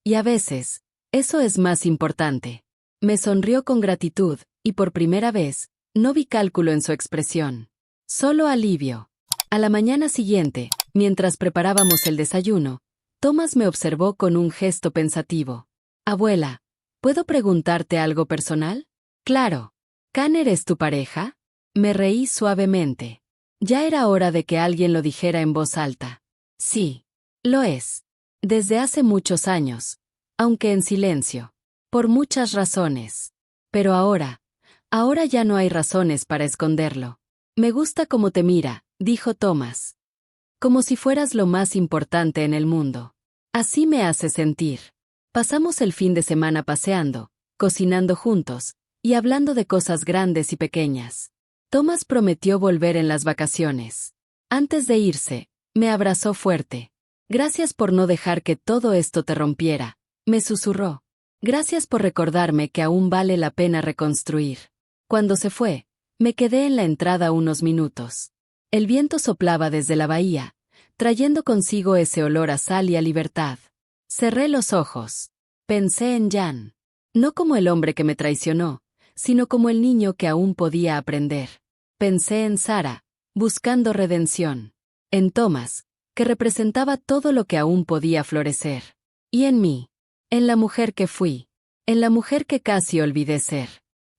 Y a veces, eso es más importante. Me sonrió con gratitud, y por primera vez, no vi cálculo en su expresión. Solo alivio. A la mañana siguiente, mientras preparábamos el desayuno, Thomas me observó con un gesto pensativo. Abuela, ¿puedo preguntarte algo personal? Claro. ¿Kanner es tu pareja? Me reí suavemente. Ya era hora de que alguien lo dijera en voz alta. Sí, lo es. Desde hace muchos años, aunque en silencio. Por muchas razones. Pero ahora ya no hay razones para esconderlo. Me gusta cómo te mira, dijo Thomas. Como si fueras lo más importante en el mundo. Así me hace sentir. Pasamos el fin de semana paseando, cocinando juntos, y hablando de cosas grandes y pequeñas. Thomas prometió volver en las vacaciones. Antes de irse, me abrazó fuerte. Gracias por no dejar que todo esto te rompiera, me susurró. Gracias por recordarme que aún vale la pena reconstruir. Cuando se fue, me quedé en la entrada unos minutos. El viento soplaba desde la bahía, trayendo consigo ese olor a sal y a libertad. Cerré los ojos. Pensé en Jan. No como el hombre que me traicionó, sino como el niño que aún podía aprender. Pensé en Sara, buscando redención. En Thomas, que representaba todo lo que aún podía florecer. Y en mí. En la mujer que fui. En la mujer que casi olvidé ser.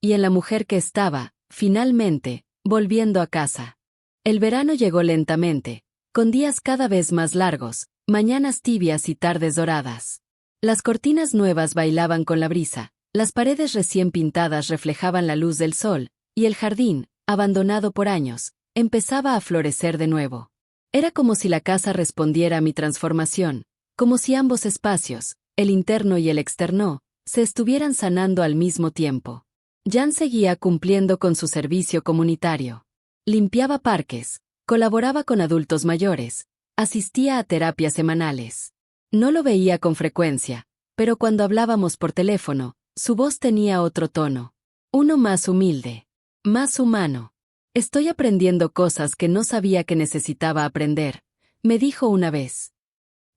Y en la mujer que estaba, finalmente, volviendo a casa. El verano llegó lentamente, con días cada vez más largos, mañanas tibias y tardes doradas. Las cortinas nuevas bailaban con la brisa, las paredes recién pintadas reflejaban la luz del sol, y el jardín, abandonado por años, empezaba a florecer de nuevo. Era como si la casa respondiera a mi transformación, como si ambos espacios, el interno y el externo, se estuvieran sanando al mismo tiempo. Jan seguía cumpliendo con su servicio comunitario. Limpiaba parques, colaboraba con adultos mayores, asistía a terapias semanales. No lo veía con frecuencia, pero cuando hablábamos por teléfono, su voz tenía otro tono. Uno más humilde, más humano. Estoy aprendiendo cosas que no sabía que necesitaba aprender, me dijo una vez.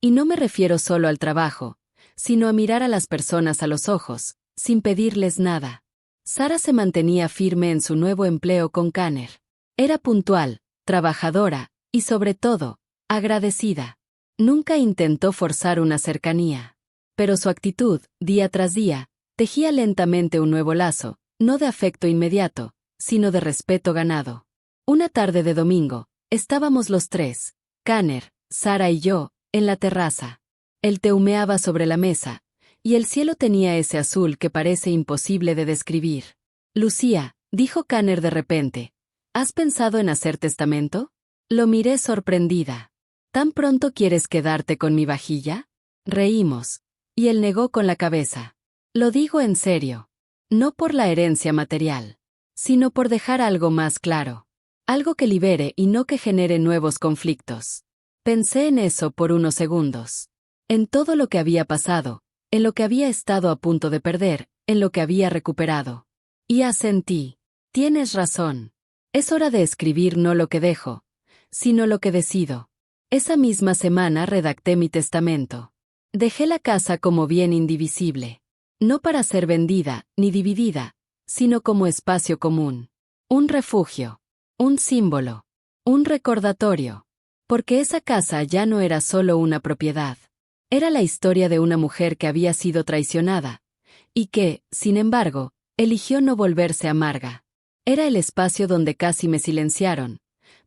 Y no me refiero solo al trabajo, sino a mirar a las personas a los ojos, sin pedirles nada. Sara se mantenía firme en su nuevo empleo con Kanner. Era puntual, trabajadora, y sobre todo, agradecida. Nunca intentó forzar una cercanía. Pero su actitud, día tras día, tejía lentamente un nuevo lazo, no de afecto inmediato, sino de respeto ganado. Una tarde de domingo, estábamos los tres, Kanner, Sara y yo, en la terraza. El té humeaba sobre la mesa, y el cielo tenía ese azul que parece imposible de describir. Lucía, dijo Kanner de repente, ¿has pensado en hacer testamento? Lo miré sorprendida. ¿Tan pronto quieres quedarte con mi vajilla? Reímos, y él negó con la cabeza. Lo digo en serio. No por la herencia material, sino por dejar algo más claro. Algo que libere y no que genere nuevos conflictos. Pensé en eso por unos segundos. En todo lo que había pasado, en lo que había estado a punto de perder, en lo que había recuperado. Y asentí. Tienes razón. Es hora de escribir no lo que dejo, sino lo que decido. Esa misma semana redacté mi testamento. Dejé la casa como bien indivisible. No para ser vendida, ni dividida, sino como espacio común. Un refugio. Un símbolo. Un recordatorio. Porque esa casa ya no era solo una propiedad. Era la historia de una mujer que había sido traicionada, y que, sin embargo, eligió no volverse amarga. Era el espacio donde casi me silenciaron,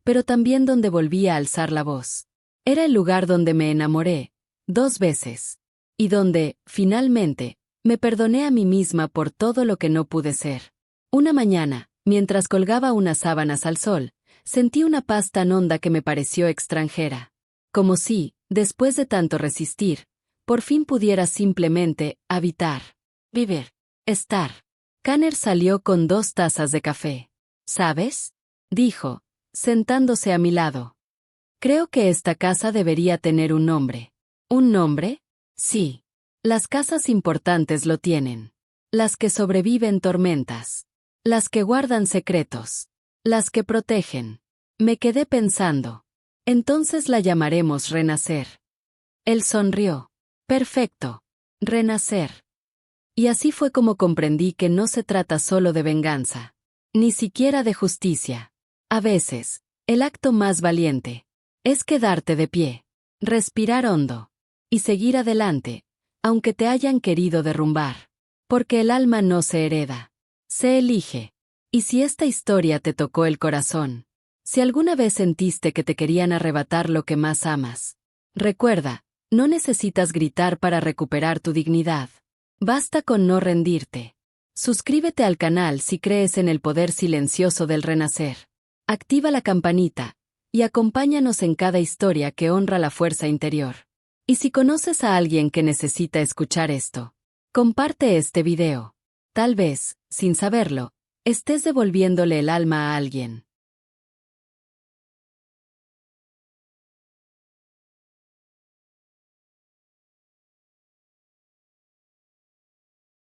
pero también donde volví a alzar la voz. Era el lugar donde me enamoré, 2 veces. Y donde, finalmente, me perdoné a mí misma por todo lo que no pude ser. Una mañana, mientras colgaba unas sábanas al sol, sentí una paz tan honda que me pareció extranjera. Como si, después de tanto resistir, por fin pudiera simplemente habitar, vivir, estar. Kanner salió con 2 tazas de café. ¿Sabes? Dijo, sentándose a mi lado. Creo que esta casa debería tener un nombre. ¿Un nombre? Sí. Las casas importantes lo tienen. Las que sobreviven tormentas. Las que guardan secretos. Las que protegen. Me quedé pensando. Entonces la llamaremos Renacer. Él sonrió. Perfecto. Renacer. Y así fue como comprendí que no se trata solo de venganza. Ni siquiera de justicia. A veces, el acto más valiente es quedarte de pie, respirar hondo y seguir adelante, aunque te hayan querido derrumbar. Porque el alma no se hereda, se elige. Y si esta historia te tocó el corazón, si alguna vez sentiste que te querían arrebatar lo que más amas, recuerda, No necesitas gritar para recuperar tu dignidad. Basta con no rendirte. Suscríbete al canal si crees en el poder silencioso del renacer. Activa la campanita y acompáñanos en cada historia que honra la fuerza interior. Y si conoces a alguien que necesita escuchar esto, comparte este video. Tal vez, sin saberlo, estés devolviéndole el alma a alguien.